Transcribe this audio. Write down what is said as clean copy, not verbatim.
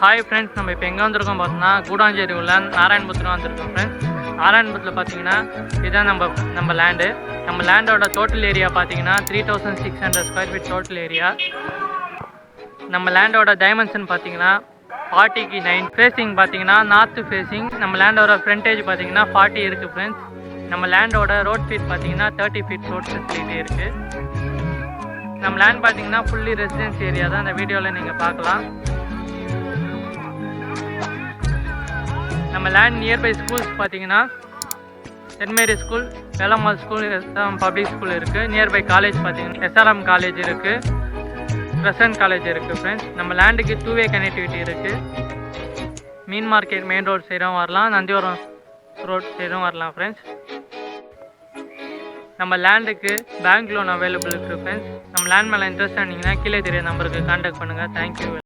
Hi friends, நம்ம இப்போ எங்கே வந்திருக்கோம் பார்த்தோம்னா கூடாஞ்சேரி உள்ள நாராயணபுரத்தில் வந்திருக்கோம் ஃப்ரெண்ட்ஸ். நாராயணபுரத்தில் பார்த்தீங்கன்னா இதுதான் நம்ம லேண்டு. நம்ம லேண்டோட டோட்டல் ஏரியா பார்த்தீங்கன்னா 3600 ஸ்கொயர் ஃபீட் டோட்டல் ஏரியா. நம்ம லேண்டோட டைமென்ஷன் பார்த்தீங்கன்னா 40க்கு 9. ஃபேஸிங் பார்த்தீங்கன்னா நார்த்து ஃபேஸிங். நம்ம லேண்டோட ஃப்ரண்டேஜ் பார்த்தீங்கன்னா 40 இருக்குது ஃப்ரெண்ட்ஸ். நம்ம லேண்டோட ரோட் ஃபீட் பார்த்தீங்கன்னா 30 ஃபீட் ரோட் ஃபெசிலிட்டி இருக்குது. நம்ம லேண்ட் பார்த்தீங்கன்னா ஃபுல்லி ரெசிடென்ஸ் ஏரியா தான். இந்த வீடியோவில் நீங்கள் பார்க்கலாம். நம்ம லேண்ட் நியர்பை ஸ்கூல்ஸ் பார்த்தீங்கன்னா saint Mary school, Velammal school, SRM public school இருக்குது. நியர்பை காலேஜ் பார்த்தீங்கன்னா எஸ்ஆர்எம் காலேஜ் இருக்குது, கிரசன்ட் காலேஜ் இருக்குது ஃப்ரெண்ட்ஸ். நம்ம லேண்டுக்கு 2-வே கனெக்டிவிட்டி இருக்குது. மீன் மார்க்கெட் மெயின் ரோட் சைடும் வரலாம், நந்திவரம் ரோட் சைடும் வரலாம் ஃப்ரெண்ட்ஸ். நம்ம லேண்டுக்கு பேங்க் லோன் அவைலபிள் இருக்குது ஃப்ரெண்ட்ஸ். நம்ம லேண்ட் மேலே இன்ட்ரெஸ்ட் ஆனீங்கன்னா கீழே தெரிய நம்பருக்கு கான்டாக்ட் பண்ணுங்கள். தேங்க்யூ.